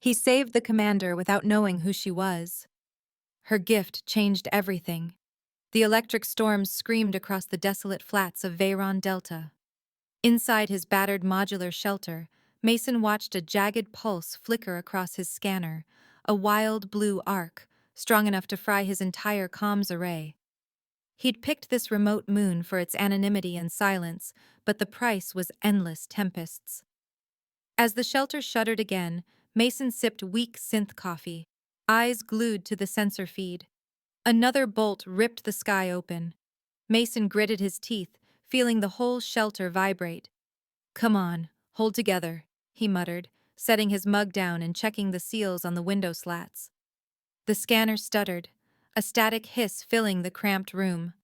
He saved the commander without knowing who she was. Her gift changed everything. The electric storms screamed across the desolate flats of Veyron Delta. Inside his battered modular shelter, Mason watched a jagged pulse flicker across his scanner, a wild blue arc, strong enough to fry his entire comms array. He'd picked this remote moon for its anonymity and silence, but the price was endless tempests. As the shelter shuddered again, Mason sipped weak synth coffee, eyes glued to the sensor feed. Another bolt ripped the sky open. Mason gritted his teeth, feeling the whole shelter vibrate. "Come on, hold together," he muttered, setting his mug down and checking the seals on the window slats. The scanner stuttered, a static hiss filling the cramped room.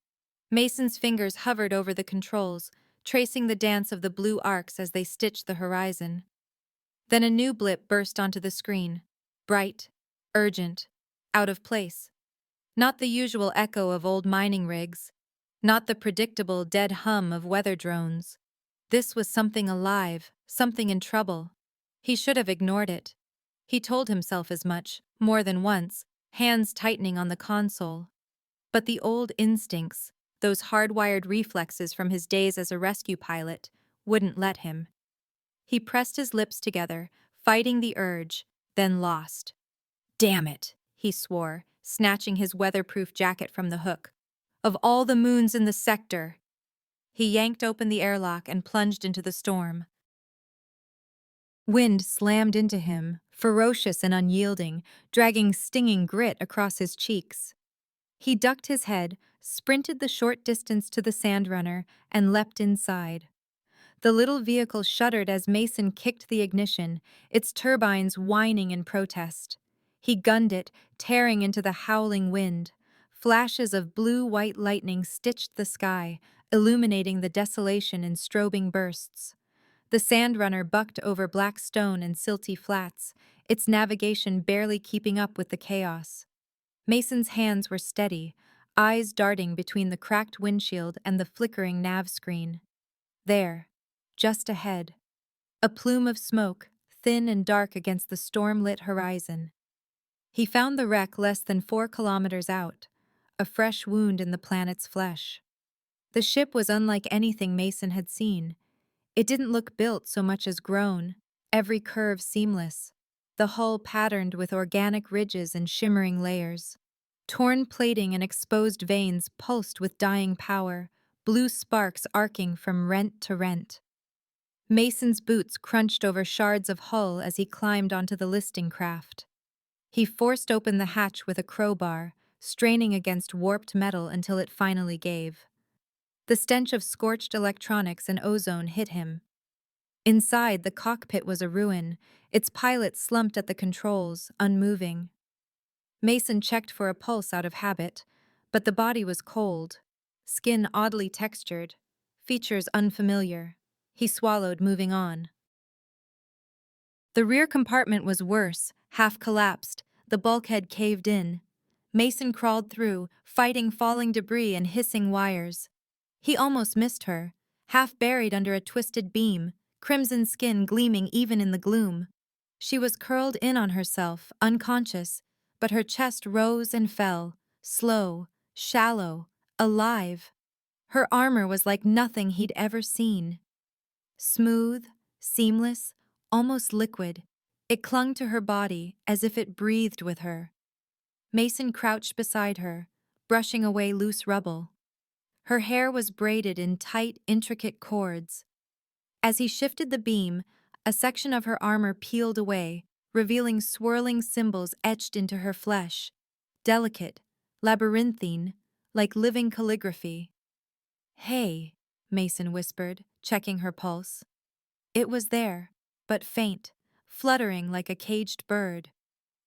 Mason's fingers hovered over the controls, tracing the dance of the blue arcs as they stitched the horizon. Then a new blip burst onto the screen, bright, urgent, out of place. Not the usual echo of old mining rigs, not the predictable dead hum of weather drones. This was something alive, something in trouble. He should have ignored it. He told himself as much, more than once, hands tightening on the console. But the old instincts, those hardwired reflexes from his days as a rescue pilot, wouldn't let him. He pressed his lips together, fighting the urge, then lost. "Damn it," he swore, snatching his weatherproof jacket from the hook. "Of all the moons in the sector!" He yanked open the airlock and plunged into the storm. Wind slammed into him, ferocious and unyielding, dragging stinging grit across his cheeks. He ducked his head, sprinted the short distance to the sandrunner, and leapt inside. The little vehicle shuddered as Mason kicked the ignition, its turbines whining in protest. He gunned it, tearing into the howling wind. Flashes of blue-white lightning stitched the sky, illuminating the desolation in strobing bursts. The sandrunner bucked over black stone and silty flats, its navigation barely keeping up with the chaos. Mason's hands were steady, eyes darting between the cracked windshield and the flickering nav screen. There, just ahead, a plume of smoke, thin and dark against the storm-lit horizon. He found the wreck less than 4 kilometers out, a fresh wound in the planet's flesh. The ship was unlike anything Mason had seen. It didn't look built so much as grown, every curve seamless, the hull patterned with organic ridges and shimmering layers. Torn plating and exposed veins pulsed with dying power, blue sparks arcing from rent to rent. Mason's boots crunched over shards of hull as he climbed onto the listing craft. He forced open the hatch with a crowbar, straining against warped metal until it finally gave. The stench of scorched electronics and ozone hit him. Inside, the cockpit was a ruin, its pilot slumped at the controls, unmoving. Mason checked for a pulse out of habit, but the body was cold, skin oddly textured, features unfamiliar. He swallowed, moving on. The rear compartment was worse, half collapsed, the bulkhead caved in. Mason crawled through, fighting falling debris and hissing wires. He almost missed her, half buried under a twisted beam, crimson skin gleaming even in the gloom. She was curled in on herself, unconscious, but her chest rose and fell, slow, shallow, alive. Her armor was like nothing he'd ever seen. Smooth, seamless, almost liquid, it clung to her body as if it breathed with her. Mason crouched beside her, brushing away loose rubble. Her hair was braided in tight, intricate cords. As he shifted the beam, a section of her armor peeled away, revealing swirling symbols etched into her flesh, delicate, labyrinthine, like living calligraphy. "Hey," Mason whispered, checking her pulse. It was there, but faint, fluttering like a caged bird.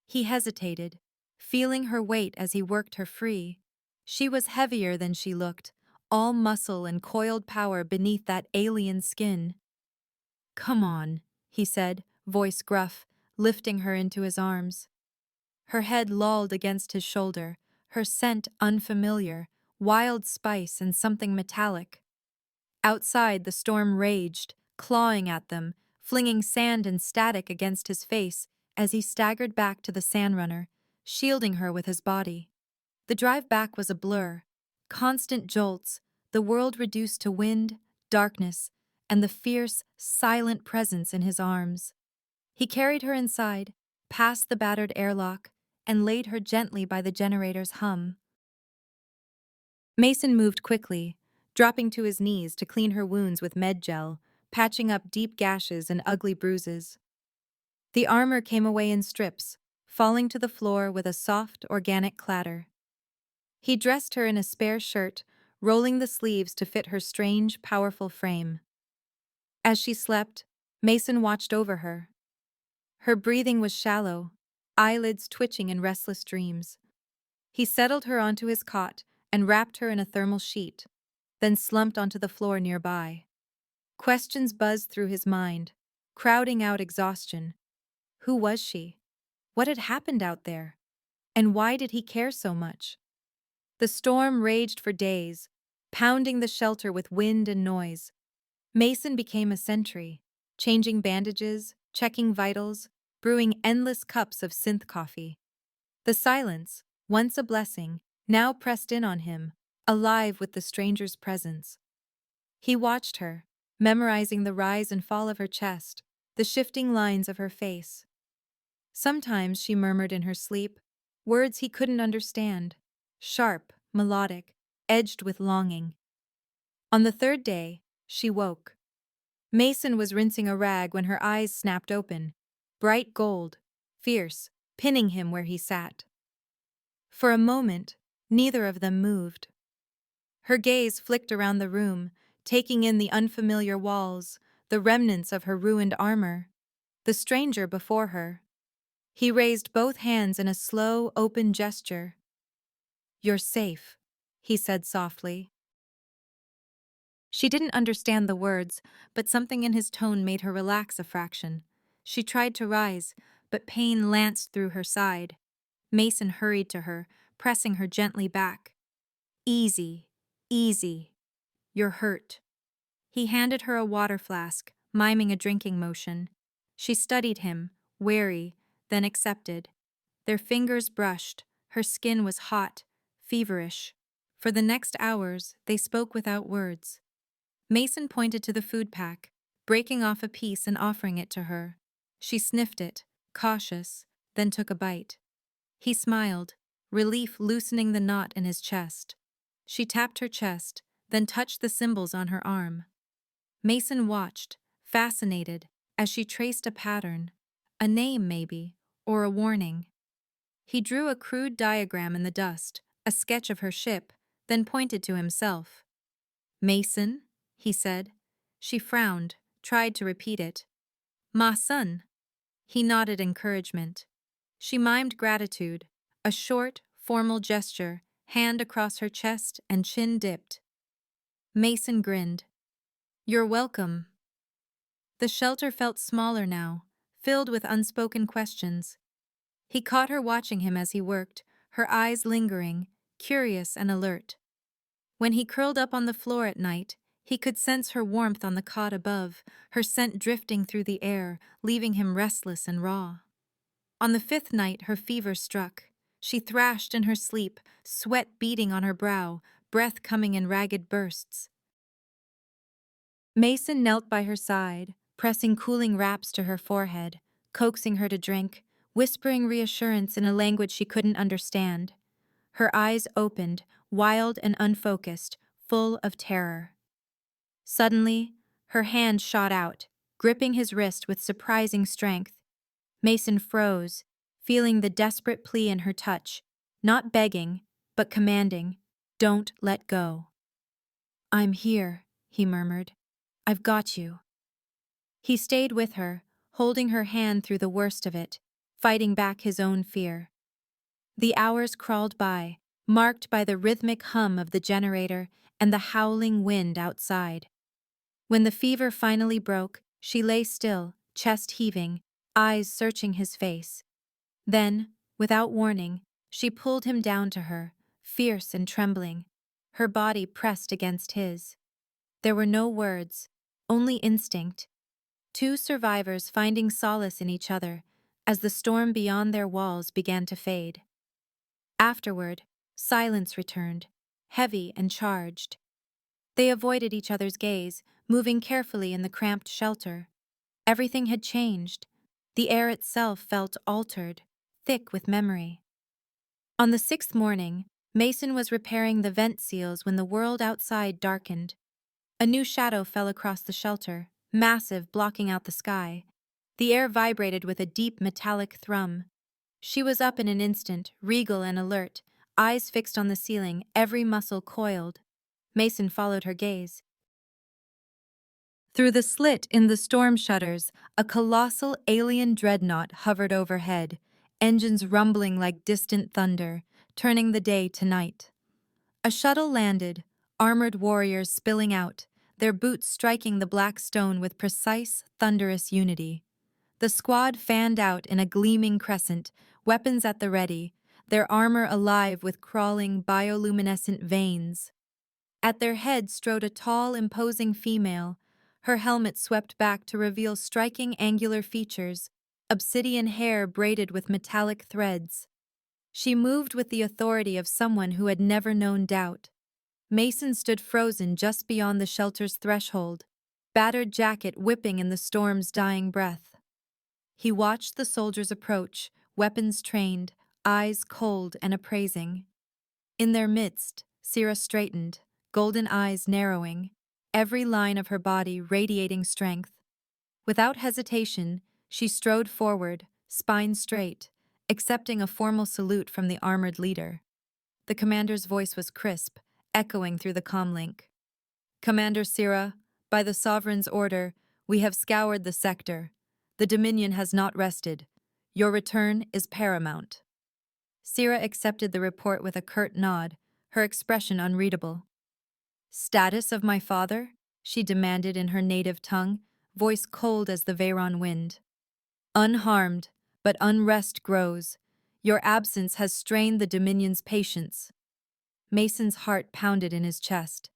He hesitated, feeling her weight as he worked her free. She was heavier than she looked, all muscle and coiled power beneath that alien skin. "Come on," he said, voice gruff, lifting her into his arms. Her head lolled against his shoulder, her scent unfamiliar, wild spice and something metallic. Outside, the storm raged, clawing at them, flinging sand and static against his face as he staggered back to the Sandrunner, shielding her with his body. The drive back was a blur. Constant jolts, the world reduced to wind, darkness, and the fierce, silent presence in his arms. He carried her inside, past the battered airlock, and laid her gently by the generator's hum. Mason moved quickly, dropping to his knees to clean her wounds with med gel, patching up deep gashes and ugly bruises. The armor came away in strips, falling to the floor with a soft, organic clatter. He dressed her in a spare shirt, rolling the sleeves to fit her strange, powerful frame. As she slept, Mason watched over her. Her breathing was shallow, eyelids twitching in restless dreams. He settled her onto his cot and wrapped her in a thermal sheet, then slumped onto the floor nearby. Questions buzzed through his mind, crowding out exhaustion. Who was she? What had happened out there? And why did he care so much? The storm raged for days, pounding the shelter with wind and noise. Mason became a sentry, changing bandages, checking vitals, brewing endless cups of synth coffee. The silence, once a blessing, now pressed in on him, alive with the stranger's presence. He watched her, memorizing the rise and fall of her chest, the shifting lines of her face. Sometimes she murmured in her sleep, words he couldn't understand, sharp, melodic, edged with longing. On the third day, she woke. Mason was rinsing a rag when her eyes snapped open, bright gold, fierce, pinning him where he sat. For a moment, neither of them moved. Her gaze flicked around the room, taking in the unfamiliar walls, the remnants of her ruined armor, the stranger before her. He raised both hands in a slow, open gesture. "You're safe," he said softly. She didn't understand the words, but something in his tone made her relax a fraction. She tried to rise, but pain lanced through her side. Mason hurried to her, pressing her gently back. "Easy, easy. You're hurt." He handed her a water flask, miming a drinking motion. She studied him, wary, then accepted. Their fingers brushed, her skin was hot, feverish. For the next hours, they spoke without words. Mason pointed to the food pack, breaking off a piece and offering it to her. She sniffed it, cautious, then took a bite. He smiled, relief loosening the knot in his chest. She tapped her chest, then touched the symbols on her arm. Mason watched, fascinated, as she traced a pattern, a name maybe, or a warning. He drew a crude diagram in the dust, a sketch of her ship, then pointed to himself. "Mason?" he said. She frowned, tried to repeat it. "Ma son." He nodded encouragement. She mimed gratitude, a short, formal gesture, hand across her chest and chin dipped. Mason grinned. "You're welcome." The shelter felt smaller now, filled with unspoken questions. He caught her watching him as he worked, her eyes lingering, curious and alert. When he curled up on the floor at night, he could sense her warmth on the cot above, her scent drifting through the air, leaving him restless and raw. On the fifth night, her fever struck. She thrashed in her sleep, sweat beading on her brow, breath coming in ragged bursts. Mason knelt by her side, pressing cooling wraps to her forehead, coaxing her to drink, whispering reassurance in a language she couldn't understand. Her eyes opened, wild and unfocused, full of terror. Suddenly, her hand shot out, gripping his wrist with surprising strength. Mason froze, feeling the desperate plea in her touch, not begging, but commanding, "Don't let go." "I'm here," he murmured. "I've got you." He stayed with her, holding her hand through the worst of it, fighting back his own fear. The hours crawled by, marked by the rhythmic hum of the generator and the howling wind outside. When the fever finally broke, she lay still, chest heaving, eyes searching his face. Then, without warning, she pulled him down to her, fierce and trembling, her body pressed against his. There were no words, only instinct. Two survivors finding solace in each other, as the storm beyond their walls began to fade. Afterward, silence returned, heavy and charged. They avoided each other's gaze, moving carefully in the cramped shelter. Everything had changed. The air itself felt altered, thick with memory. On the sixth morning, Mason was repairing the vent seals when the world outside darkened. A new shadow fell across the shelter, massive, blocking out the sky. The air vibrated with a deep metallic thrum. She was up in an instant, regal and alert, eyes fixed on the ceiling, every muscle coiled. Mason followed her gaze. Through the slit in the storm shutters, a colossal alien dreadnought hovered overhead, engines rumbling like distant thunder, turning the day to night. A shuttle landed, armored warriors spilling out, their boots striking the black stone with precise, thunderous unity. The squad fanned out in a gleaming crescent, weapons at the ready, their armor alive with crawling bioluminescent veins. At their head strode a tall, imposing female, her helmet swept back to reveal striking angular features, obsidian hair braided with metallic threads. She moved with the authority of someone who had never known doubt. Mason stood frozen just beyond the shelter's threshold, battered jacket whipping in the storm's dying breath. He watched the soldiers approach, weapons trained, eyes cold and appraising. In their midst, Sira straightened, golden eyes narrowing, every line of her body radiating strength. Without hesitation, she strode forward, spine straight, accepting a formal salute from the armored leader. The commander's voice was crisp, echoing through the comlink. "Commander Sira, by the Sovereign's order, we have scoured the sector. The Dominion has not rested. Your return is paramount." Sira accepted the report with a curt nod, her expression unreadable. "Status of my father?" she demanded in her native tongue, voice cold as the Veyron wind. "Unharmed, but unrest grows. Your absence has strained the Dominion's patience." Mason's heart pounded in his chest.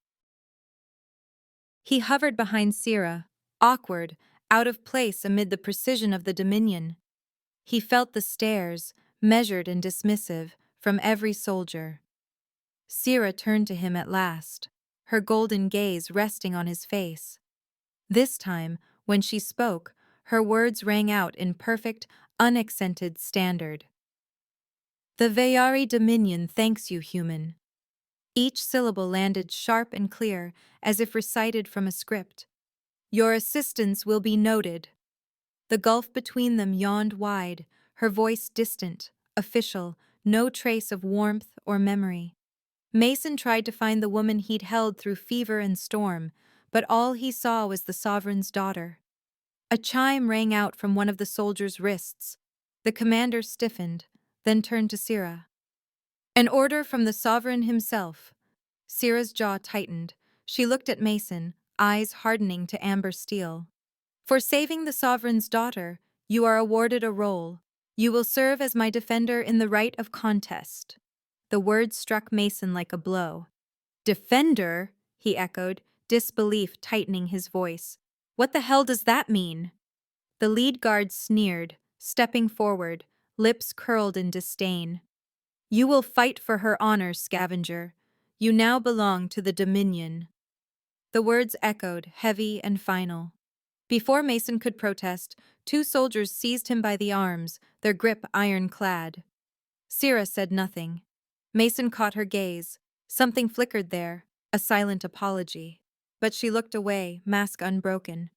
He hovered behind Sira, awkward, out of place amid the precision of the Dominion. He felt the stares, measured and dismissive, from every soldier. Sira turned to him at last, her golden gaze resting on his face. This time, when she spoke, her words rang out in perfect, unaccented standard. "The Veyari Dominion thanks you, human." Each syllable landed sharp and clear, as if recited from a script. "Your assistance will be noted." The gulf between them yawned wide, her voice distant, official, no trace of warmth or memory. Mason tried to find the woman he'd held through fever and storm, but all he saw was the Sovereign's daughter. A chime rang out from one of the soldiers' wrists. The commander stiffened, then turned to Sira. "An order from the Sovereign himself." Sira's jaw tightened. She looked at Mason, eyes hardening to amber steel. "For saving the Sovereign's daughter, you are awarded a role. You will serve as my defender in the right of contest." The words struck Mason like a blow. "Defender?" he echoed, disbelief tightening his voice. "What the hell does that mean?" The lead guard sneered, stepping forward, lips curled in disdain. "You will fight for her honor, scavenger. You now belong to the Dominion." The words echoed, heavy and final. Before Mason could protest, two soldiers seized him by the arms, their grip ironclad. Sira said nothing. Mason caught her gaze. Something flickered there, a silent apology. But she looked away, mask unbroken.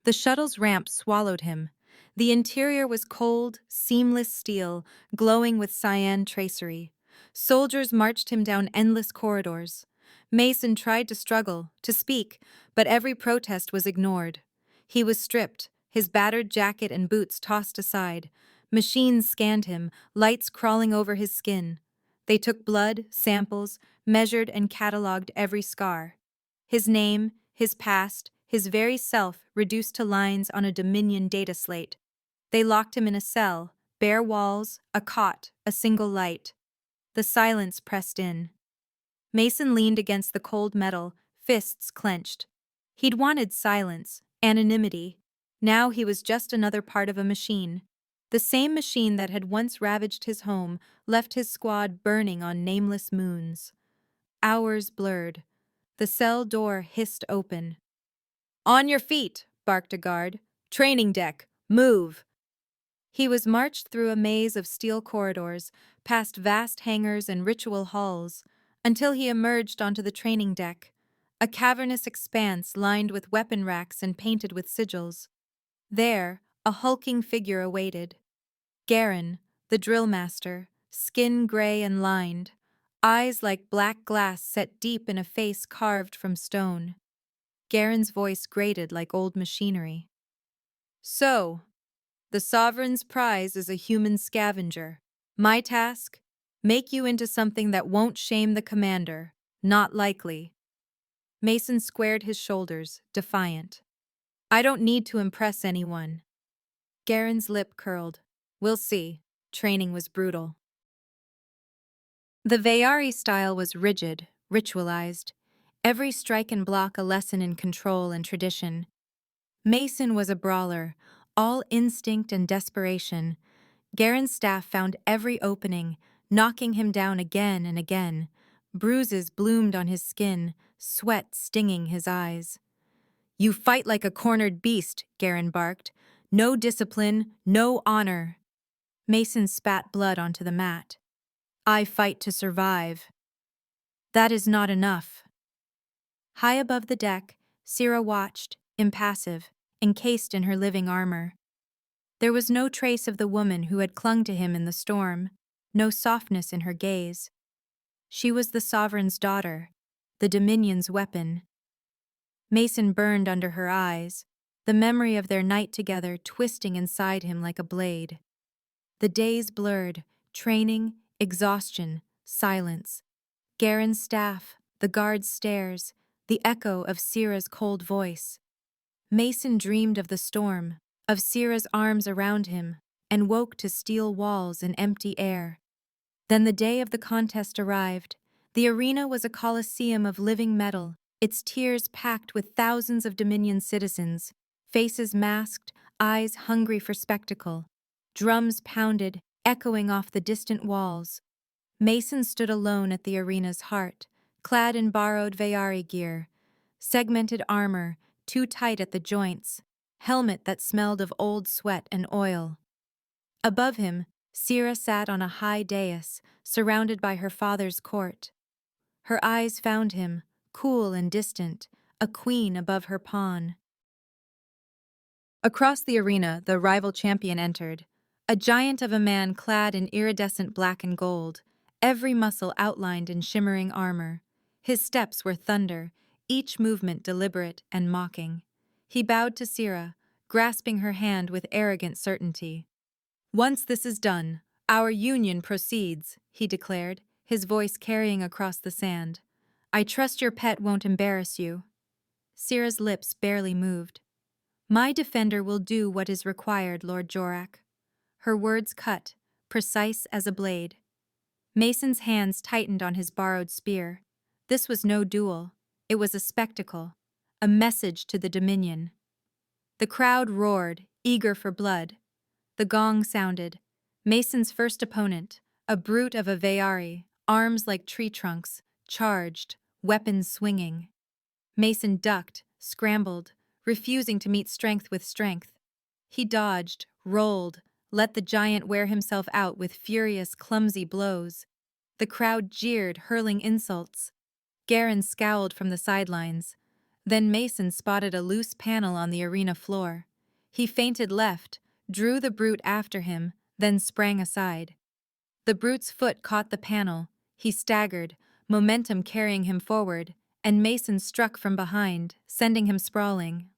The shuttle's ramp swallowed him. The interior was cold, seamless steel, glowing with cyan tracery. Soldiers marched him down endless corridors. Mason tried to struggle, to speak, but every protest was ignored. He was stripped, his battered jacket and boots tossed aside. Machines scanned him, lights crawling over his skin. They took blood, samples, measured and cataloged every scar. His name, his past, his very self reduced to lines on a Dominion data slate. They locked him in a cell, bare walls, a cot, a single light. The silence pressed in. Mason leaned against the cold metal, fists clenched. He'd wanted silence, anonymity. Now he was just another part of a machine. The same machine that had once ravaged his home, left his squad burning on nameless moons. Hours blurred. The cell door hissed open. "On your feet," barked a guard. "Training deck, move." He was marched through a maze of steel corridors, past vast hangars and ritual halls, until he emerged onto the training deck, a cavernous expanse lined with weapon racks and painted with sigils. There, a hulking figure awaited. Garen, the drill master, skin gray and lined, eyes like black glass set deep in a face carved from stone. Garen's voice grated like old machinery. "So, the Sovereign's prize is a human scavenger. My task? Make you into something that won't shame the commander. Not likely." Mason squared his shoulders, defiant. "I don't need to impress anyone." Garen's lip curled. "We'll see." Training was brutal. The Vayari style was rigid, ritualized. Every strike and block a lesson in control and tradition. Mason was a brawler, all instinct and desperation. Garen's staff found every opening, knocking him down again and again. Bruises bloomed on his skin, sweat stinging his eyes. "You fight like a cornered beast," Garen barked. "No discipline, no honor." Mason spat blood onto the mat. "I fight to survive." "That is not enough." High above the deck, Sira watched, impassive, encased in her living armor. There was no trace of the woman who had clung to him in the storm, no softness in her gaze. She was the Sovereign's daughter, the Dominion's weapon. Mason burned under her eyes, the memory of their night together twisting inside him like a blade. The days blurred, training, exhaustion, silence. Garen's staff, the guard's stares, the echo of Sira's cold voice. Mason dreamed of the storm, of Sira's arms around him, and woke to steel walls and empty air. Then the day of the contest arrived. The arena was a coliseum of living metal, its tiers packed with thousands of Dominion citizens, faces masked, eyes hungry for spectacle. Drums pounded, echoing off the distant walls. Mason stood alone at the arena's heart, clad in borrowed Vayari gear, segmented armor, too tight at the joints, helmet that smelled of old sweat and oil. Above him, Sira sat on a high dais, surrounded by her father's court. Her eyes found him, cool and distant, a queen above her pawn. Across the arena, the rival champion entered, a giant of a man clad in iridescent black and gold, every muscle outlined in shimmering armor. His steps were thunder, each movement deliberate and mocking. He bowed to Sira, grasping her hand with arrogant certainty. "Once this is done, our union proceeds," he declared, his voice carrying across the sand. "I trust your pet won't embarrass you." Sira's lips barely moved. "My defender will do what is required, Lord Jorak." Her words cut, precise as a blade. Mason's hands tightened on his borrowed spear. This was no duel. It was a spectacle, a message to the Dominion. The crowd roared, eager for blood. The gong sounded. Mason's first opponent, a brute of a Vayari, arms like tree trunks, charged, weapons swinging. Mason ducked, scrambled, refusing to meet strength with strength. He dodged, rolled, let the giant wear himself out with furious, clumsy blows. The crowd jeered, hurling insults. Garen scowled from the sidelines. Then Mason spotted a loose panel on the arena floor. He feinted left, drew the brute after him, then sprang aside. The brute's foot caught the panel. He staggered, momentum carrying him forward, and Mason struck from behind, sending him sprawling.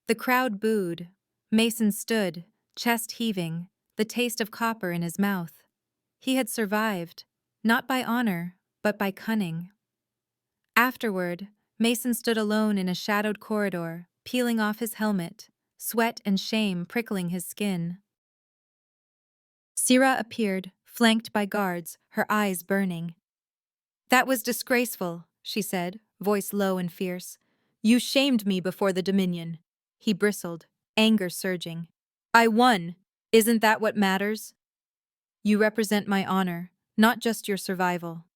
The crowd booed. Mason stood, chest heaving, the taste of copper in his mouth. He had survived, not by honor, but by cunning. Afterward, Mason stood alone in a shadowed corridor, peeling off his helmet, sweat and shame prickling his skin. Sira appeared, flanked by guards, her eyes burning. "That was disgraceful," she said, voice low and fierce. "You shamed me before the Dominion." He bristled. anger surging. I won! Isn't that what matters? You represent my honor, not just your survival.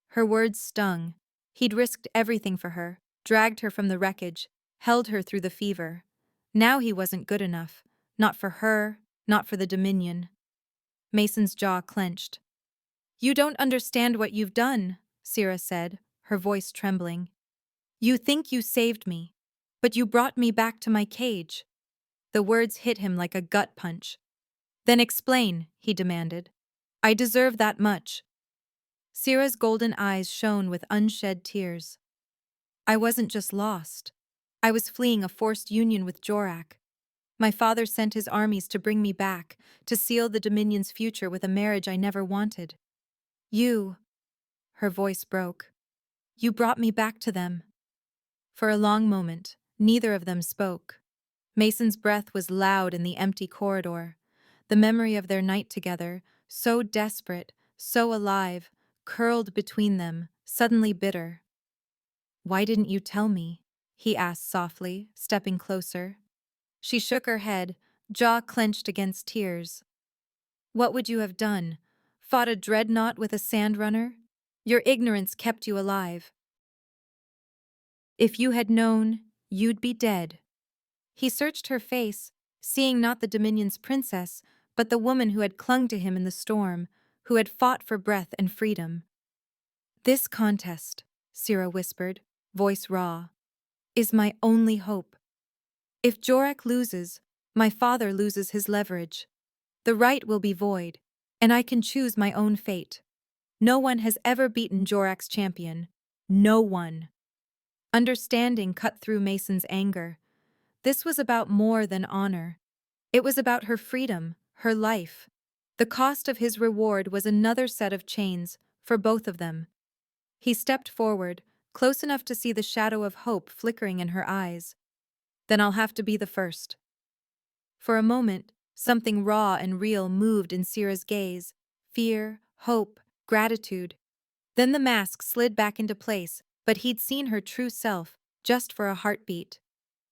Her words stung. He'd risked everything for her, dragged her from the wreckage, held her through the fever. Now he wasn't good enough. Not for her, not for the Dominion. Mason's jaw clenched. You don't understand what you've done, Syrah said, her voice trembling. You think you saved me, but you brought me back to my cage. The words hit him like a gut punch. Then explain, he demanded. I deserve that much. Syrah's golden eyes shone with unshed tears. I wasn't just lost. I was fleeing a forced union with Jorak. My father sent his armies to bring me back, to seal the Dominion's future with a marriage I never wanted. You, her voice broke. You brought me back to them. For a long moment, neither of them spoke. Mason's breath was loud in the empty corridor. The memory of their night together, so desperate, so alive, curled between them, suddenly bitter. Why didn't you tell me? He asked softly, stepping closer. She shook her head, jaw clenched against tears. What would you have done? Fought a dreadnought with a sandrunner? Your ignorance kept you alive. If you had known, you'd be dead. He searched her face, seeing not the Dominion's princess, but the woman who had clung to him in the storm, who had fought for breath and freedom. This contest, Syrah whispered, voice raw, is my only hope. If Jorak loses, my father loses his leverage. The right will be void, and I can choose my own fate. No one has ever beaten Jorak's champion. No one. Understanding cut through Mason's anger. This was about more than honor. It was about her freedom, her life. The cost of his reward was another set of chains, for both of them. He stepped forward, close enough to see the shadow of hope flickering in her eyes. Then I'll have to be the first. For a moment, something raw and real moved in Syrah's gaze. Fear, hope, gratitude. Then the mask slid back into place, but he'd seen her true self, just for a heartbeat.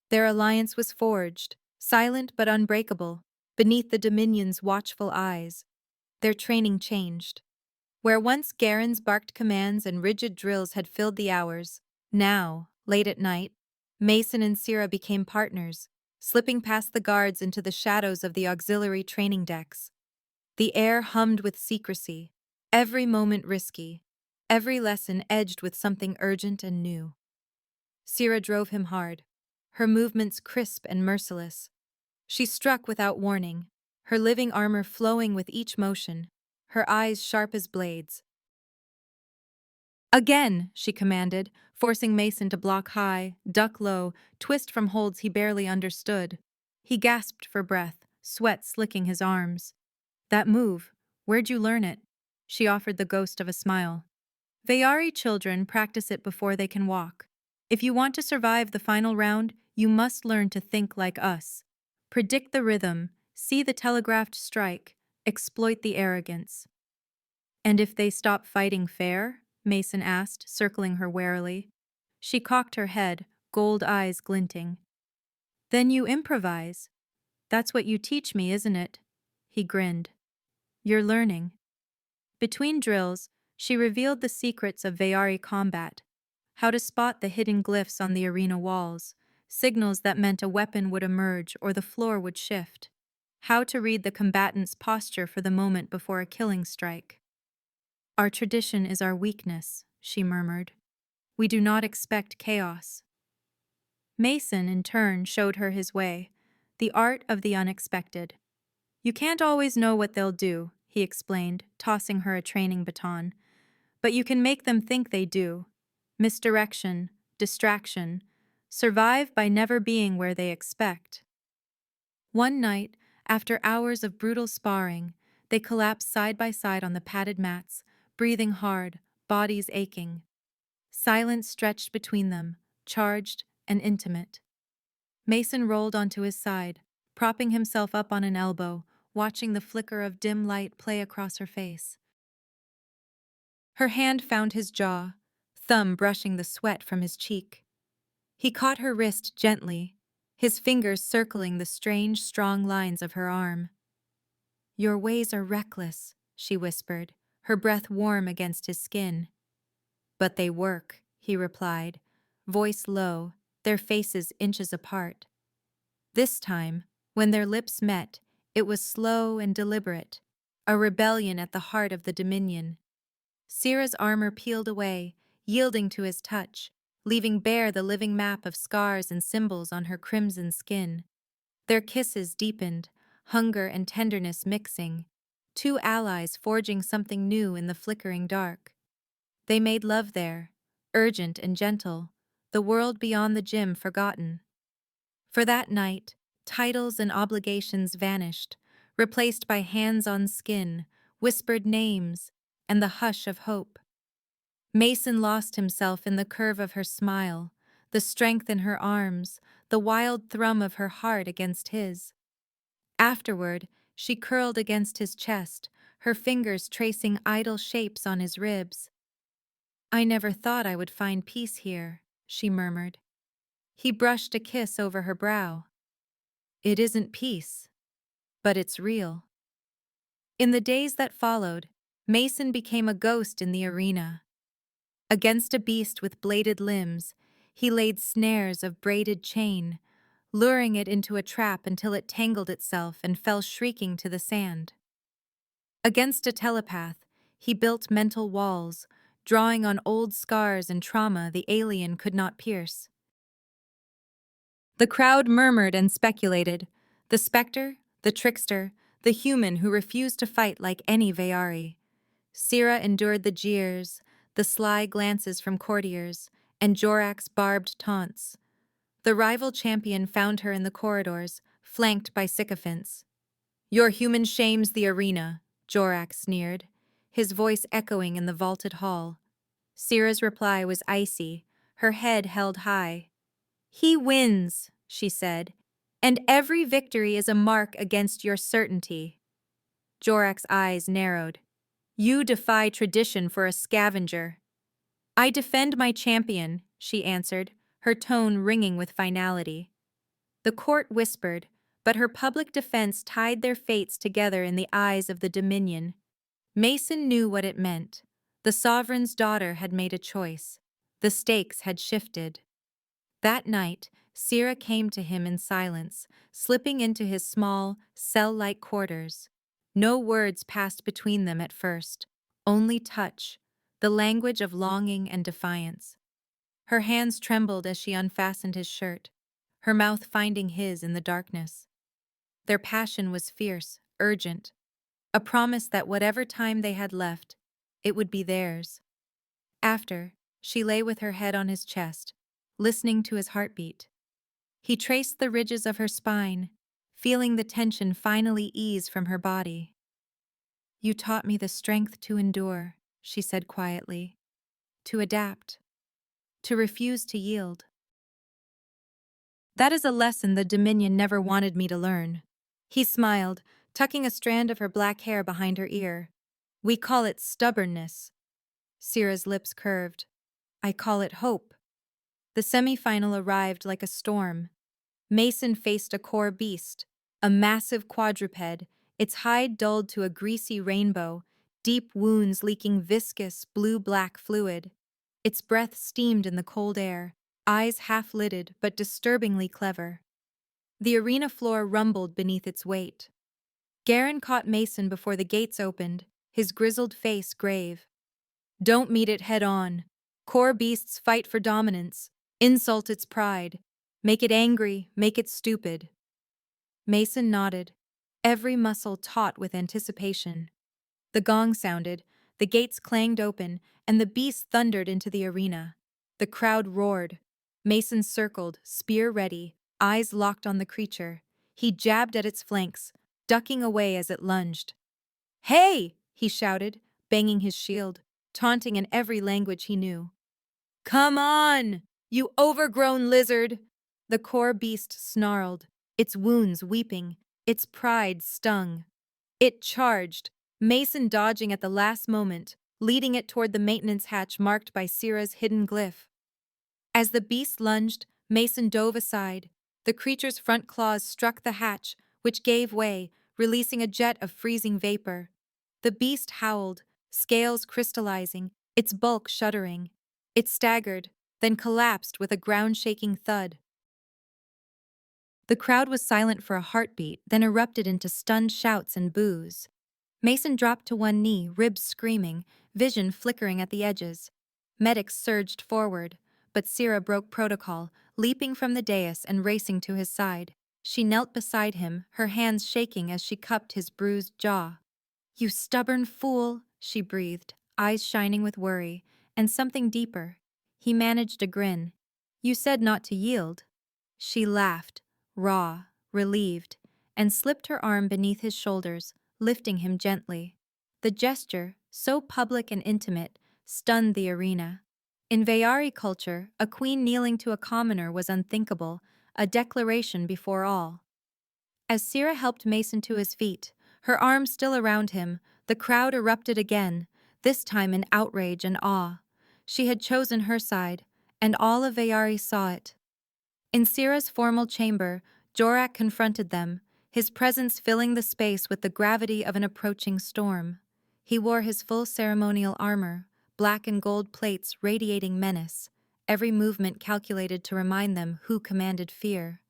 Their alliance was forged, silent but unbreakable, beneath the Dominion's watchful eyes. Their training changed. Where once Garen's barked commands and rigid drills had filled the hours, now, late at night, Mason and Syrah became partners, slipping past the guards into the shadows of the auxiliary training decks. The air hummed with secrecy, every moment risky, every lesson edged with something urgent and new. Syrah drove him hard, her movements crisp and merciless. She struck without warning, her living armor flowing with each motion, her eyes sharp as blades. Again, she commanded, forcing Mason to block high, duck low, twist from holds he barely understood. He gasped for breath, sweat slicking his arms. That move, where'd you learn it? She offered the ghost of a smile. Vayari children practice it before they can walk. If you want to survive the final round, you must learn to think like us. Predict the rhythm, see the telegraphed strike, exploit the arrogance. And if they stop fighting fair? Mason asked, circling her warily. She cocked her head, gold eyes glinting. Then you improvise. That's what you teach me, isn't it? He grinned. You're learning. Between drills, she revealed the secrets of Vayari combat, how to spot the hidden glyphs on the arena walls, signals that meant a weapon would emerge or the floor would shift, how to read the combatant's posture for the moment before a killing strike. Our tradition is our weakness, she murmured. We do not expect chaos. Mason, in turn, showed her his way, the art of the unexpected. You can't always know what they'll do, he explained, tossing her a training baton. But you can make them think they do. Misdirection, distraction, survive by never being where they expect. One night, after hours of brutal sparring, they collapsed side by side on the padded mats, breathing hard, bodies aching. Silence stretched between them, charged and intimate. Mason rolled onto his side, propping himself up on an elbow, watching the flicker of dim light play across her face. Her hand found his jaw, thumb brushing the sweat from his cheek. He caught her wrist gently, his fingers circling the strange, strong lines of her arm. "Your ways are reckless," she whispered, her breath warm against his skin. "But they work," he replied, voice low, their faces inches apart. This time, when their lips met, it was slow and deliberate, a rebellion at the heart of the Dominion. Syrah's armor peeled away, yielding to his touch, leaving bare the living map of scars and symbols on her crimson skin. Their kisses deepened, hunger and tenderness mixing, two allies forging something new in the flickering dark. They made love there, urgent and gentle, the world beyond the gym forgotten. For that night, titles and obligations vanished, replaced by hands on skin, whispered names, and the hush of hope. Mason lost himself in the curve of her smile, the strength in her arms, the wild thrum of her heart against his. Afterward, she curled against his chest, her fingers tracing idle shapes on his ribs. "I never thought I would find peace here," she murmured. He brushed a kiss over her brow. "It isn't peace, but it's real." In the days that followed, Mason became a ghost in the arena. Against a beast with bladed limbs, he laid snares of braided chain, luring it into a trap until it tangled itself and fell shrieking to the sand. Against a telepath, he built mental walls, drawing on old scars and trauma the alien could not pierce. The crowd murmured and speculated, the specter, the trickster, the human who refused to fight like any Vayari. Syrah endured the jeers, the sly glances from courtiers, and Jorak's barbed taunts. The rival champion found her in the corridors, flanked by sycophants. "Your human shames the arena," Jorak sneered, his voice echoing in the vaulted hall. Syrah's reply was icy, her head held high. "He wins," she said, "and every victory is a mark against your certainty." Jorak's eyes narrowed. "You defy tradition for a scavenger." "I defend my champion," she answered, her tone ringing with finality. The court whispered, but her public defense tied their fates together in the eyes of the Dominion. Mason knew what it meant. The sovereign's daughter had made a choice. The stakes had shifted. That night, Syrah came to him in silence, slipping into his small, cell-like quarters. No words passed between them at first, only touch, the language of longing and defiance. Her hands trembled as she unfastened his shirt, her mouth finding his in the darkness. Their passion was fierce, urgent, a promise that whatever time they had left, it would be theirs. After, she lay with her head on his chest, listening to his heartbeat. He traced the ridges of her spine, feeling the tension finally ease from her body. "You taught me the strength to endure," she said quietly, "to adapt, to refuse to yield. That is a lesson the Dominion never wanted me to learn." He smiled, tucking a strand of her black hair behind her ear. "We call it stubbornness." Syrah's lips curved. "I call it hope." The semi-final arrived like a storm. Mason faced a core beast, a massive quadruped, its hide dulled to a greasy rainbow, deep wounds leaking viscous, blue-black fluid. Its breath steamed in the cold air, eyes half-lidded but disturbingly clever. The arena floor rumbled beneath its weight. Garen caught Mason before the gates opened, his grizzled face grave. "Don't meet it head-on. Core beasts fight for dominance. Insult its pride. Make it angry, make it stupid." Mason nodded, every muscle taut with anticipation. The gong sounded, the gates clanged open, and the beast thundered into the arena. The crowd roared. Mason circled, spear ready, eyes locked on the creature. He jabbed at its flanks, ducking away as it lunged. "Hey!" he shouted, banging his shield, taunting in every language he knew. "Come on, you overgrown lizard!" The core beast snarled, its wounds weeping, its pride stung. It charged, Mason dodging at the last moment, leading it toward the maintenance hatch marked by Syrah's hidden glyph. As the beast lunged, Mason dove aside, The creature's front claws struck the hatch, which gave way, releasing a jet of freezing vapor. The beast howled, scales crystallizing, its bulk shuddering. It staggered, then collapsed with a ground-shaking thud. The crowd was silent for a heartbeat, then erupted into stunned shouts and boos. Mason dropped to one knee, ribs screaming, vision flickering at the edges. Medics surged forward, but Syrah broke protocol, leaping from the dais and racing to his side. She knelt beside him, her hands shaking as she cupped his bruised jaw. "You stubborn fool," she breathed, eyes shining with worry, and something deeper. He managed a grin. "You said not to yield." She laughed, raw, relieved, and slipped her arm beneath his shoulders, lifting him gently. The gesture, so public and intimate, stunned the arena. In Vayari culture, a queen kneeling to a commoner was unthinkable, a declaration before all. As Syrah helped Mason to his feet, her arms still around him, the crowd erupted again, this time in outrage and awe. She had chosen her side, and all of Vayari saw it. In Syrah's formal chamber, Jorak confronted them, his presence filling the space with the gravity of an approaching storm. He wore his full ceremonial armor, black and gold plates radiating menace, every movement calculated to remind them who commanded fear.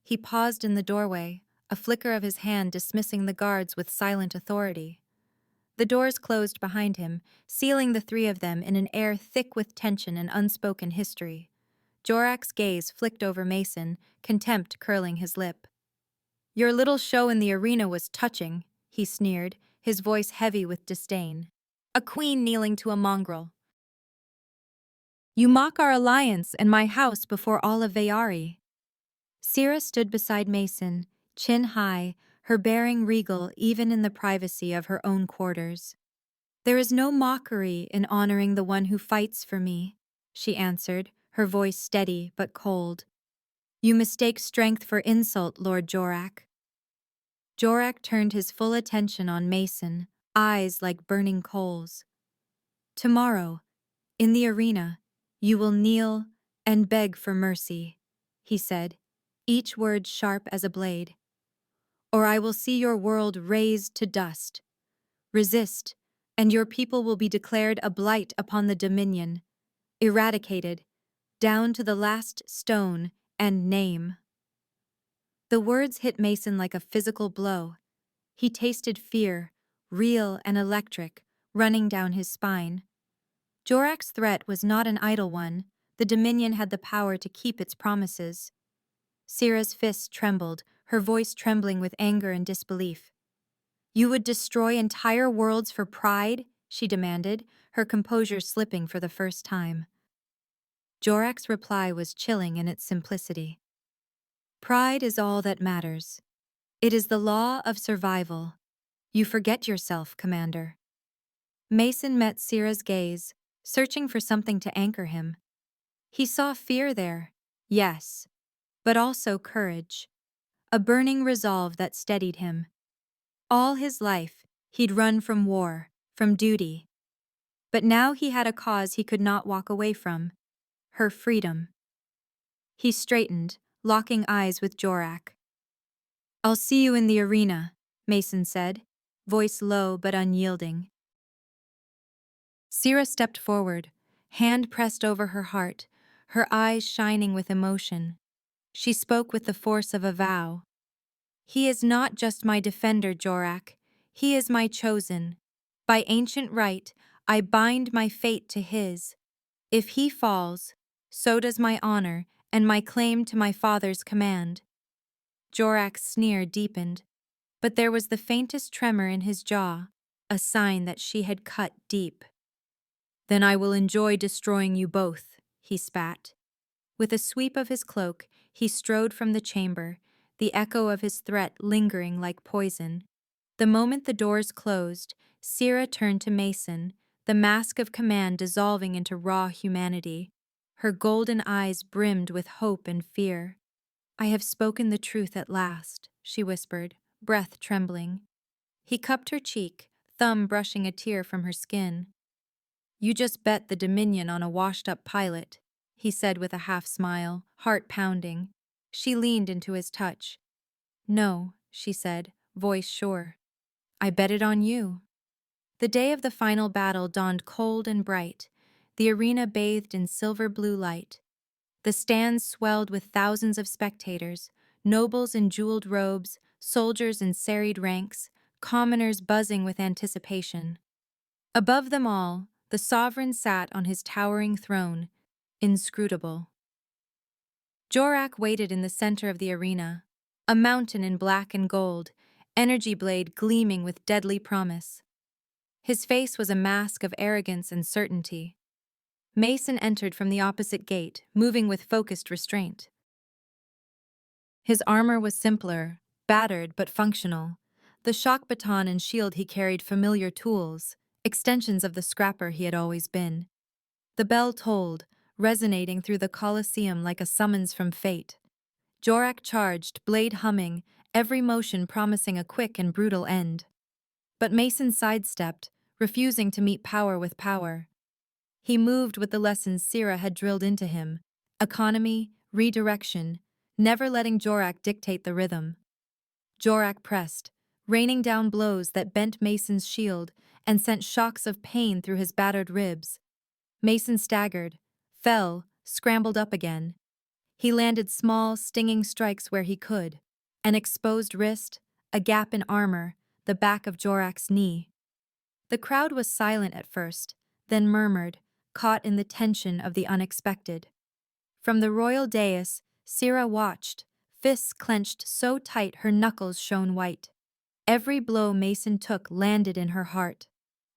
He paused in the doorway, a flicker of his hand dismissing the guards with silent authority. The doors closed behind him, sealing the three of them in an air thick with tension and unspoken history. Jorak's gaze flicked over Mason, contempt curling his lip. "Your little show in the arena was touching," he sneered, his voice heavy with disdain. "A queen kneeling to a mongrel. You mock our alliance and my house before all of Vayari." Syrah stood beside Mason, chin high, her bearing regal even in the privacy of her own quarters. "There is no mockery in honoring the one who fights for me," she answered, her voice steady but cold. "You mistake strength for insult, Lord Jorak." Jorak turned his full attention on Mason, eyes like burning coals. "Tomorrow, in the arena, you will kneel and beg for mercy," he said, each word sharp as a blade. "Or I will see your world razed to dust. Resist, and your people will be declared a blight upon the Dominion, eradicated, down to the last stone and name." The words hit Mason like a physical blow. He tasted fear, real and electric, running down his spine. Jorak's threat was not an idle one. The Dominion had the power to keep its promises. Syrah's fists trembled, her voice trembling with anger and disbelief. "You would destroy entire worlds for pride?" she demanded, her composure slipping for the first time. Jorak's reply was chilling in its simplicity. "Pride is all that matters. It is the law of survival. You forget yourself, Commander." Mason met Syrah's gaze, searching for something to anchor him. He saw fear there, yes, but also courage, a burning resolve that steadied him. All his life, he'd run from war, from duty. But now he had a cause he could not walk away from, her freedom. He straightened, locking eyes with Jorak. "I'll see you in the arena," Mason said, voice low but unyielding. Syrah stepped forward, hand pressed over her heart, her eyes shining with emotion. She spoke with the force of a vow. "He is not just my defender, Jorak. He is my chosen. By ancient right, I bind my fate to his. If he falls, so does my honor and my claim to my father's command." Jorak's sneer deepened, but there was the faintest tremor in his jaw, a sign that she had cut deep. "Then I will enjoy destroying you both," he spat. With a sweep of his cloak, he strode from the chamber, the echo of his threat lingering like poison. The moment the doors closed, Syrah turned to Mason, the mask of command dissolving into raw humanity. Her golden eyes brimmed with hope and fear. "I have spoken the truth at last," she whispered, breath trembling. He cupped her cheek, thumb brushing a tear from her skin. "You just bet the Dominion on a washed-up pilot," he said with a half-smile, heart pounding. She leaned into his touch. "No," she said, voice sure. "I bet it on you." The day of the final battle dawned cold and bright, the arena bathed in silver blue light. The stands swelled with thousands of spectators, nobles in jeweled robes, soldiers in serried ranks, commoners buzzing with anticipation. Above them all, the sovereign sat on his towering throne, inscrutable. Jorak waited in the center of the arena, a mountain in black and gold, energy blade gleaming with deadly promise. His face was a mask of arrogance and certainty. Mason entered from the opposite gate, moving with focused restraint. His armor was simpler, battered but functional. The shock baton and shield he carried familiar tools, extensions of the scrapper he had always been. The bell tolled, resonating through the Colosseum like a summons from fate. Jorak charged, blade humming, every motion promising a quick and brutal end. But Mason sidestepped, refusing to meet power with power. He moved with the lessons Sira had drilled into him: economy, redirection, never letting Jorak dictate the rhythm. Jorak pressed, raining down blows that bent Mason's shield and sent shocks of pain through his battered ribs. Mason staggered, fell, scrambled up again. He landed small, stinging strikes where he could: an exposed wrist, a gap in armor, the back of Jorak's knee. The crowd was silent at first, then murmured, caught in the tension of the unexpected. From the royal dais, Sira watched, fists clenched so tight her knuckles shone white. Every blow Mason took landed in her heart.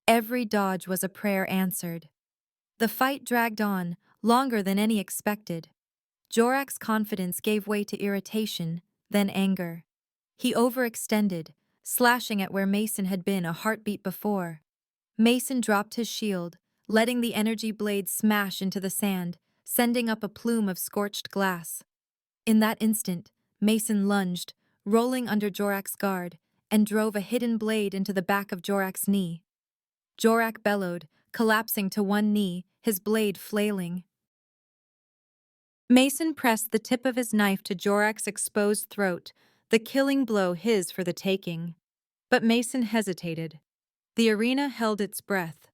Every dodge was a prayer answered. The fight dragged on, longer than any expected. Jorak's confidence gave way to irritation, then anger. He overextended, slashing at where Mason had been a heartbeat before. Mason dropped his shield, letting the energy blade smash into the sand, sending up a plume of scorched glass. In that instant, Mason lunged, rolling under Jorak's guard, and drove a hidden blade into the back of Jorak's knee. Jorak bellowed, collapsing to one knee, his blade flailing. Mason pressed the tip of his knife to Jorak's exposed throat, the killing blow his for the taking. But Mason hesitated. The arena held its breath.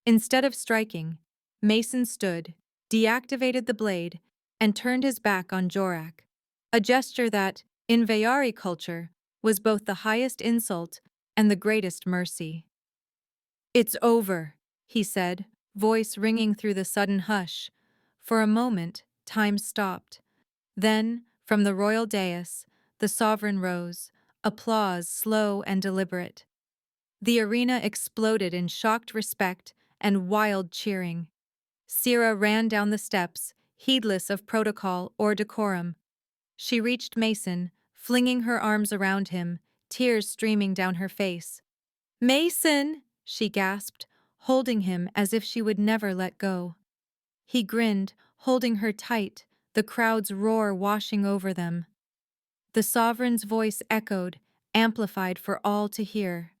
Instead of striking, Mason stood, deactivated the blade, and turned his back on Jorak, a gesture that, in Vayari culture, was both the highest insult and the greatest mercy. "It's over," he said, voice ringing through the sudden hush. For a moment, time stopped. Then, from the royal dais, the sovereign rose, applause slow and deliberate. The arena exploded in shocked respect and wild cheering. Sira ran down the steps, heedless of protocol or decorum. She reached Mason, flinging her arms around him, tears streaming down her face. "Mason!" she gasped, holding him as if she would never let go. He grinned, holding her tight, the crowd's roar washing over them. The sovereign's voice echoed, amplified for all to hear.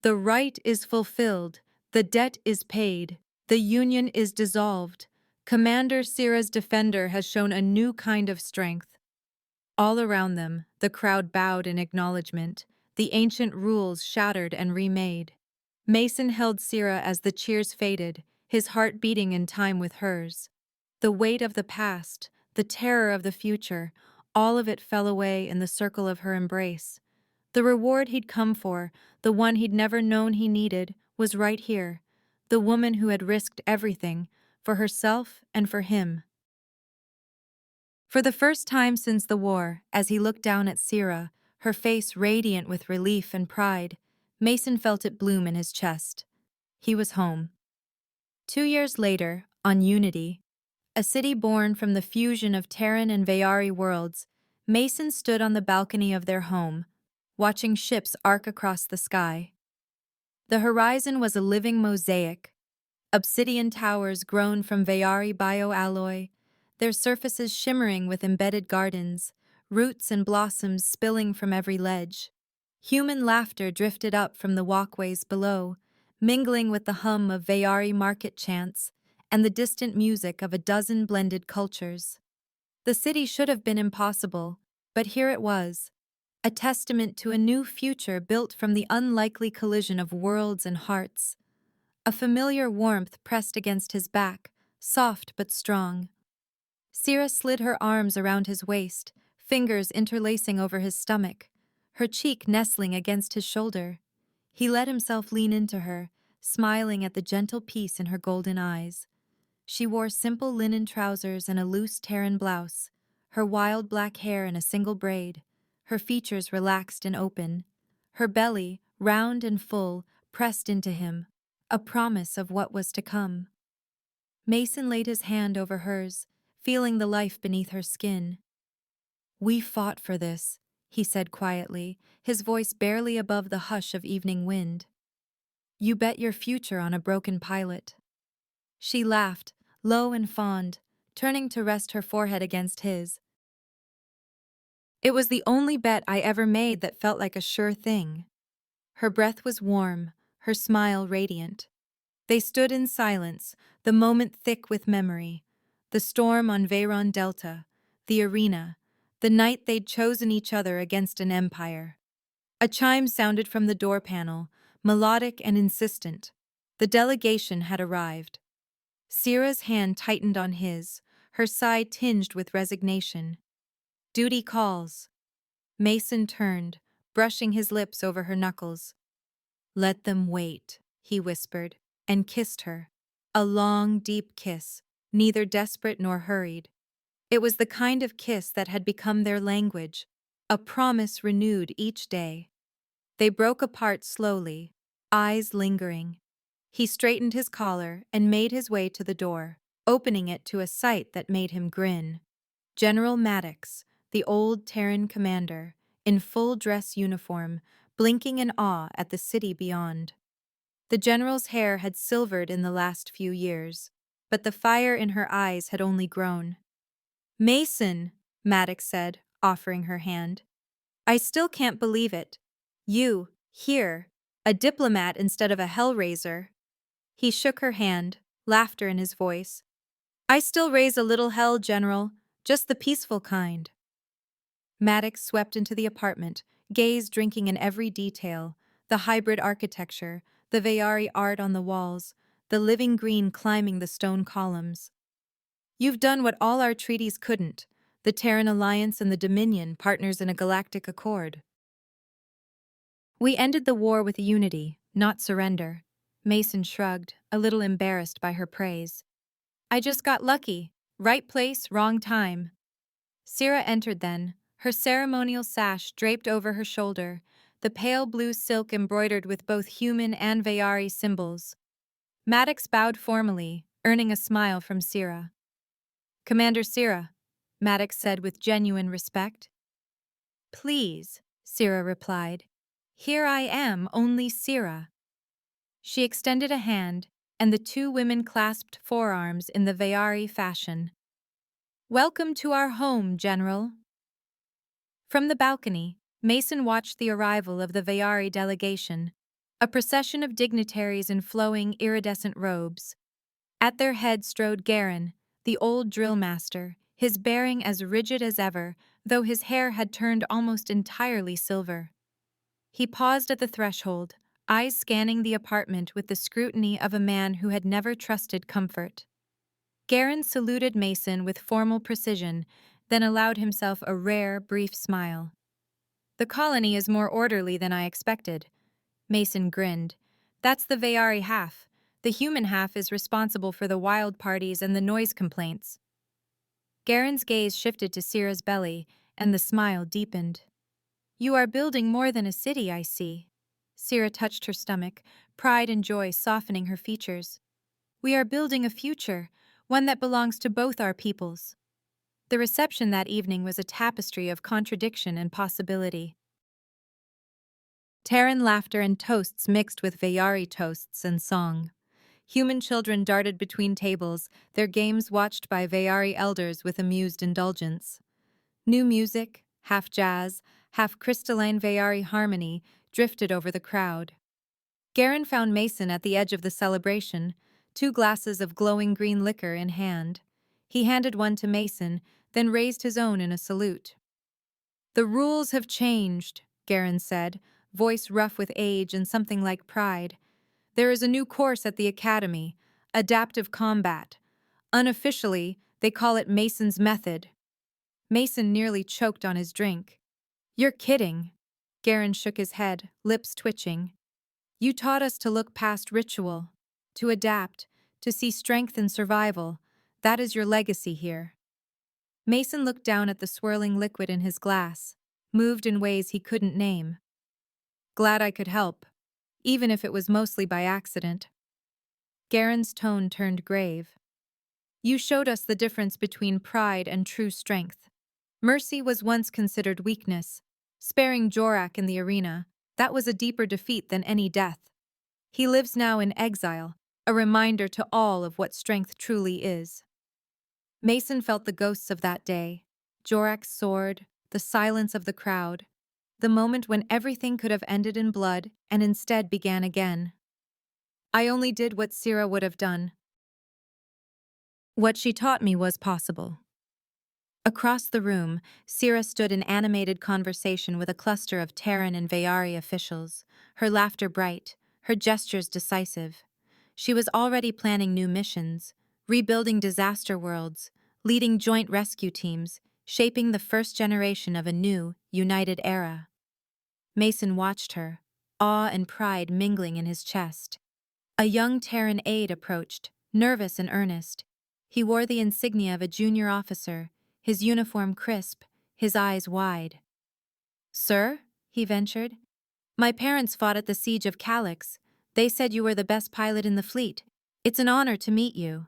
"The right is fulfilled, the debt is paid, the union is dissolved. Commander Sira's defender has shown a new kind of strength." All around them, the crowd bowed in acknowledgement, the ancient rules shattered and remade. Mason held Sira as the cheers faded, his heart beating in time with hers. The weight of the past, the terror of the future, all of it fell away in the circle of her embrace. The reward he'd come for, the one he'd never known he needed, was right here, the woman who had risked everything, for herself and for him. For the first time since the war, as he looked down at Sira, her face radiant with relief and pride, Mason felt it bloom in his chest. He was home. 2 years later, on Unity, a city born from the fusion of Terran and Vayari worlds, Mason stood on the balcony of their home, watching ships arc across the sky. The horizon was a living mosaic, obsidian towers grown from Vayari bioalloy, their surfaces shimmering with embedded gardens, roots and blossoms spilling from every ledge. Human laughter drifted up from the walkways below, mingling with the hum of Vayari market chants and the distant music of a dozen blended cultures. The city should have been impossible, but here it was, a testament to a new future built from the unlikely collision of worlds and hearts. A familiar warmth pressed against his back, soft but strong. Sira slid her arms around his waist, fingers interlacing over his stomach, her cheek nestling against his shoulder. He let himself lean into her, smiling at the gentle peace in her golden eyes. She wore simple linen trousers and a loose Terran blouse, her wild black hair in a single braid, her features relaxed and open, her belly, round and full, pressed into him, a promise of what was to come. Mason laid his hand over hers, feeling the life beneath her skin. "We fought for this," he said quietly, his voice barely above the hush of evening wind. "You bet your future on a broken pilot." She laughed, low and fond, turning to rest her forehead against his. "It was the only bet I ever made that felt like a sure thing." Her breath was warm, her smile radiant. They stood in silence, the moment thick with memory. The storm on Veyron Delta, the arena, the night they'd chosen each other against an empire. A chime sounded from the door panel, melodic and insistent. The delegation had arrived. Sira's hand tightened on his, her sigh tinged with resignation. "Duty calls." Mason turned, brushing his lips over her knuckles. "Let them wait," he whispered, and kissed her. A long, deep kiss, neither desperate nor hurried. It was the kind of kiss that had become their language, a promise renewed each day. They broke apart slowly, eyes lingering. He straightened his collar and made his way to the door, opening it to a sight that made him grin. General Maddox, the old Terran commander, in full dress uniform, blinking in awe at the city beyond. The general's hair had silvered in the last few years, but the fire in her eyes had only grown. "Mason," Maddox said, offering her hand. "I still can't believe it. You, here, a diplomat instead of a hellraiser." He shook her hand, laughter in his voice. "I still raise a little hell, General, just the peaceful kind." Maddox swept into the apartment, gaze drinking in every detail, the hybrid architecture, the Veyari art on the walls, the living green climbing the stone columns. "You've done what all our treaties couldn't, the Terran Alliance and the Dominion, partners in a galactic accord. We ended the war with unity, not surrender." Mason shrugged, a little embarrassed by her praise. "I just got lucky. Right place, wrong time." Sira entered then, her ceremonial sash draped over her shoulder, the pale blue silk embroidered with both human and Veyari symbols. Maddox bowed formally, earning a smile from Sira. "Commander Sira," Maddox said with genuine respect. "Please," Sira replied. "Here I am, only Sira." She extended a hand, and the two women clasped forearms in the Veyari fashion. "Welcome to our home, General." From the balcony, Mason watched the arrival of the Veyari delegation, a procession of dignitaries in flowing, iridescent robes. At their head strode Garen, the old drill master, his bearing as rigid as ever, though his hair had turned almost entirely silver. He paused at the threshold, eyes scanning the apartment with the scrutiny of a man who had never trusted comfort. Garen saluted Mason with formal precision, then allowed himself a rare, brief smile. "The colony is more orderly than I expected." Mason grinned. "That's the Veyari half. The human half is responsible for the wild parties and the noise complaints." Garen's gaze shifted to Sira's belly, and the smile deepened. "You are building more than a city, I see." Sira touched her stomach, pride and joy softening her features. "We are building a future, one that belongs to both our peoples." The reception that evening was a tapestry of contradiction and possibility. Terran laughter and toasts mixed with Veyari toasts and song. Human children darted between tables, their games watched by Veyari elders with amused indulgence. New music, half jazz, half crystalline Veyari harmony, drifted over the crowd. Garen found Mason at the edge of the celebration, 2 glasses of glowing green liquor in hand. He handed one to Mason, then raised his own in a salute. "The rules have changed," Garen said, voice rough with age and something like pride. "There is a new course at the Academy, adaptive combat. Unofficially, they call it Mason's method." Mason nearly choked on his drink. "You're kidding." Garen shook his head, lips twitching. "You taught us to look past ritual, to adapt, to see strength in survival. That is your legacy here." Mason looked down at the swirling liquid in his glass, moved in ways he couldn't name. "Glad I could help, even if it was mostly by accident." Garen's tone turned grave. "You showed us the difference between pride and true strength. Mercy was once considered weakness. Sparing Jorak in the arena, that was a deeper defeat than any death. He lives now in exile, a reminder to all of what strength truly is." Mason felt the ghosts of that day. Jorak's sword, the silence of the crowd, the moment when everything could have ended in blood and instead began again. "I only did what Sira would have done. What she taught me was possible." Across the room, Sira stood in animated conversation with a cluster of Terran and Vayari officials, her laughter bright, her gestures decisive. She was already planning new missions, rebuilding disaster worlds, leading joint rescue teams, shaping the first generation of a new, united era. Mason watched her, awe and pride mingling in his chest. A young Terran aide approached, nervous and earnest. He wore the insignia of a junior officer, his uniform crisp, his eyes wide. "Sir," he ventured, "my parents fought at the siege of Calix. They said you were the best pilot in the fleet. It's an honor to meet you."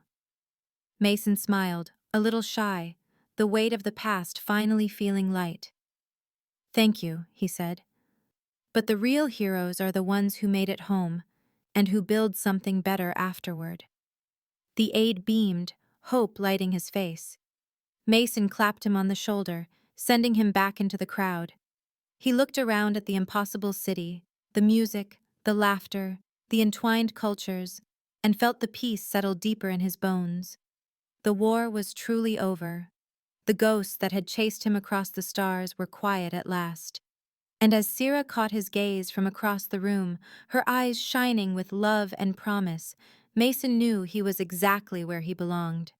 Mason smiled, a little shy, the weight of the past finally feeling light. "Thank you," he said. "But the real heroes are the ones who made it home, and who build something better afterward." The aide beamed, hope lighting his face. Mason clapped him on the shoulder, sending him back into the crowd. He looked around at the impossible city, the music, the laughter, the entwined cultures, and felt the peace settle deeper in his bones. The war was truly over. The ghosts that had chased him across the stars were quiet at last. And as Sira caught his gaze from across the room, her eyes shining with love and promise, Mason knew he was exactly where he belonged.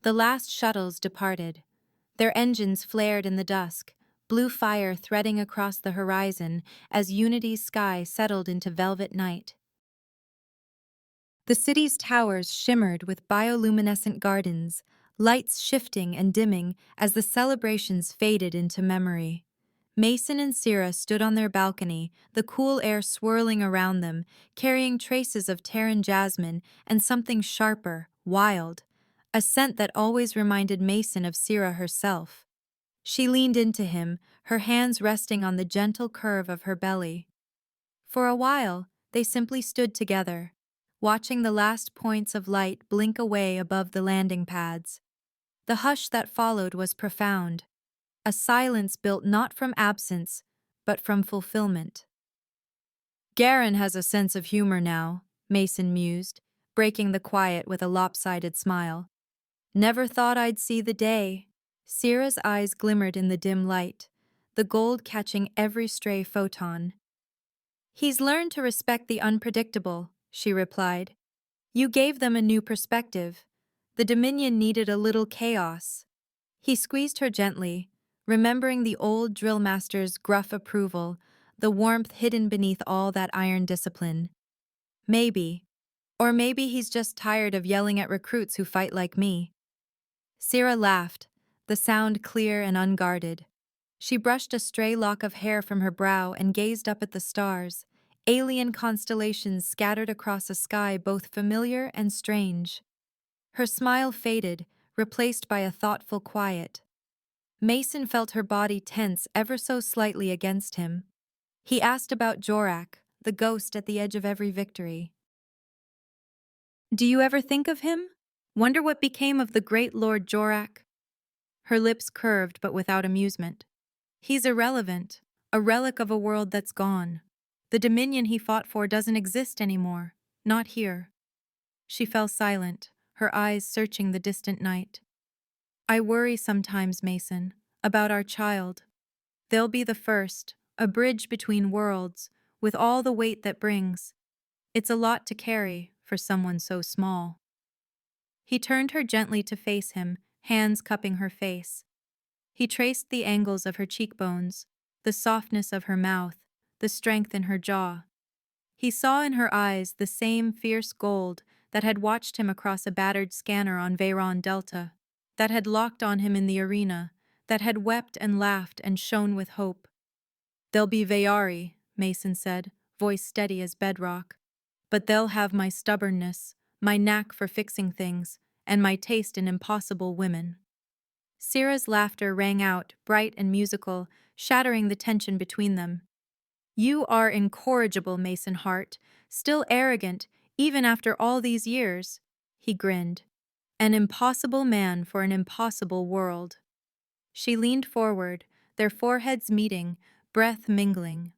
The last shuttles departed. Their engines flared in the dusk, blue fire threading across the horizon as Unity's sky settled into velvet night. The city's towers shimmered with bioluminescent gardens, lights shifting and dimming as the celebrations faded into memory. Mason and Sira stood on their balcony, the cool air swirling around them, carrying traces of Terran jasmine and something sharper, wild, a scent that always reminded Mason of Sira herself. She leaned into him, her hands resting on the gentle curve of her belly. For a while, they simply stood together, watching the last points of light blink away above the landing pads. The hush that followed was profound, a silence built not from absence, but from fulfillment. "Garen has a sense of humor now," Mason mused, breaking the quiet with a lopsided smile. "Never thought I'd see the day." Sira's eyes glimmered in the dim light, the gold catching every stray photon. "He's learned to respect the unpredictable," she replied. "You gave them a new perspective. The Dominion needed a little chaos." He squeezed her gently, remembering the old drill master's gruff approval, the warmth hidden beneath all that iron discipline. "Maybe. Or maybe he's just tired of yelling at recruits who fight like me." Sira laughed, the sound clear and unguarded. She brushed a stray lock of hair from her brow and gazed up at the stars, alien constellations scattered across a sky both familiar and strange. Her smile faded, replaced by a thoughtful quiet. Mason felt her body tense ever so slightly against him. He asked about Jorak, the ghost at the edge of every victory. "Do you ever think of him? Wonder what became of the great Lord Jorak?" Her lips curved but without amusement. "He's irrelevant, a relic of a world that's gone. The dominion he fought for doesn't exist anymore, not here." She fell silent, her eyes searching the distant night. I worry sometimes, Mason, about our child. They'll be the first, a bridge between worlds, with all the weight that brings. It's a lot to carry for someone so small. He turned her gently to face him, hands cupping her face. He traced the angles of her cheekbones, the softness of her mouth, the strength in her jaw. He saw in her eyes the same fierce gold that had watched him across a battered scanner on Veyron Delta, that had locked on him in the arena, that had wept and laughed and shone with hope. "They'll be Veyari," Mason said, voice steady as bedrock. "But they'll have my stubbornness, my knack for fixing things, and my taste in impossible women." Syrah's laughter rang out, bright and musical, shattering the tension between them. "You are incorrigible, Mason Hart, still arrogant, even after all these years," he grinned. "An impossible man for an impossible world." She leaned forward, their foreheads meeting, breath mingling.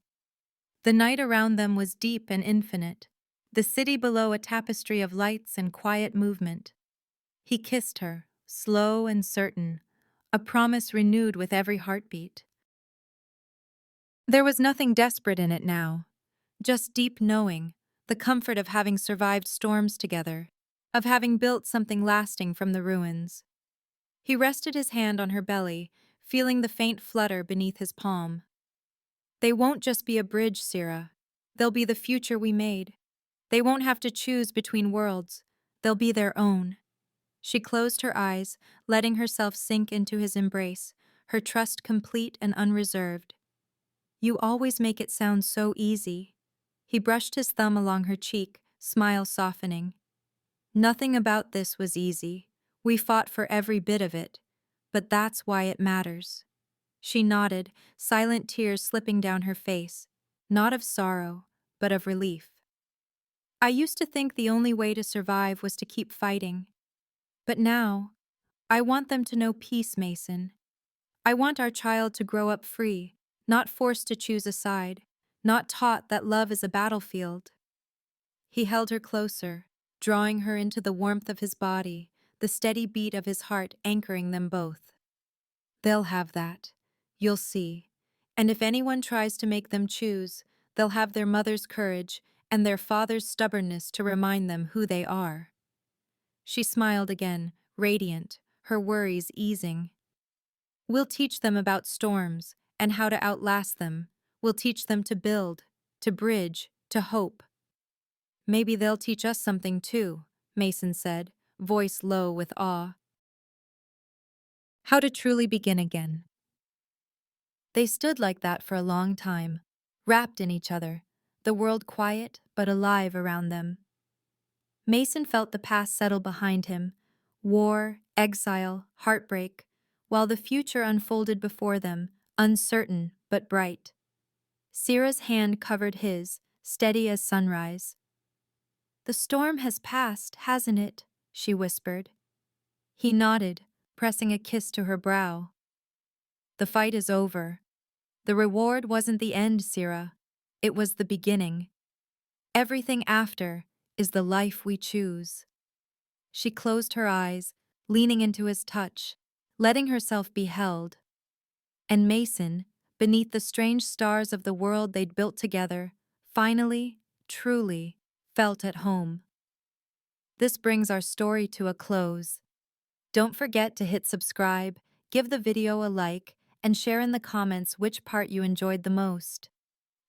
The night around them was deep and infinite, the city below a tapestry of lights and quiet movement. He kissed her, slow and certain, a promise renewed with every heartbeat. There was nothing desperate in it now, just deep knowing, the comfort of having survived storms together, of having built something lasting from the ruins. He rested his hand on her belly, feeling the faint flutter beneath his palm. "They won't just be a bridge, Syrah. They'll be the future we made. They won't have to choose between worlds. They'll be their own." She closed her eyes, letting herself sink into his embrace, her trust complete and unreserved. "You always make it sound so easy." He brushed his thumb along her cheek, smile softening. "Nothing about this was easy. We fought for every bit of it. But that's why it matters." She nodded, silent tears slipping down her face, not of sorrow, but of relief. "I used to think the only way to survive was to keep fighting. But now, I want them to know peace, Mason. I want our child to grow up free, not forced to choose a side, not taught that love is a battlefield." He held her closer, drawing her into the warmth of his body, the steady beat of his heart anchoring them both. "They'll have that. You'll see. And if anyone tries to make them choose, they'll have their mother's courage and their father's stubbornness to remind them who they are." She smiled again, radiant, her worries easing. "We'll teach them about storms and how to outlast them. We'll teach them to build, to bridge, to hope." "Maybe they'll teach us something too," Mason said, voice low with awe. "How to truly begin again." They stood like that for a long time, wrapped in each other, the world quiet but alive around them. Mason felt the past settle behind him, war, exile, heartbreak, while the future unfolded before them, uncertain but bright. Syrah's hand covered his, steady as sunrise. "The storm has passed, hasn't it?" she whispered. He nodded, pressing a kiss to her brow. "The fight is over. The reward wasn't the end, Syrah. It was the beginning. Everything after is the life we choose." She closed her eyes, leaning into his touch, letting herself be held. And Mason, beneath the strange stars of the world they'd built together, finally, truly, felt at home. This brings our story to a close. Don't forget to hit subscribe, give the video a like, and share in the comments which part you enjoyed the most.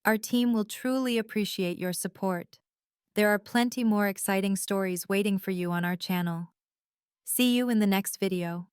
Our team will truly appreciate your support. There are plenty more exciting stories waiting for you on our channel. See you in the next video.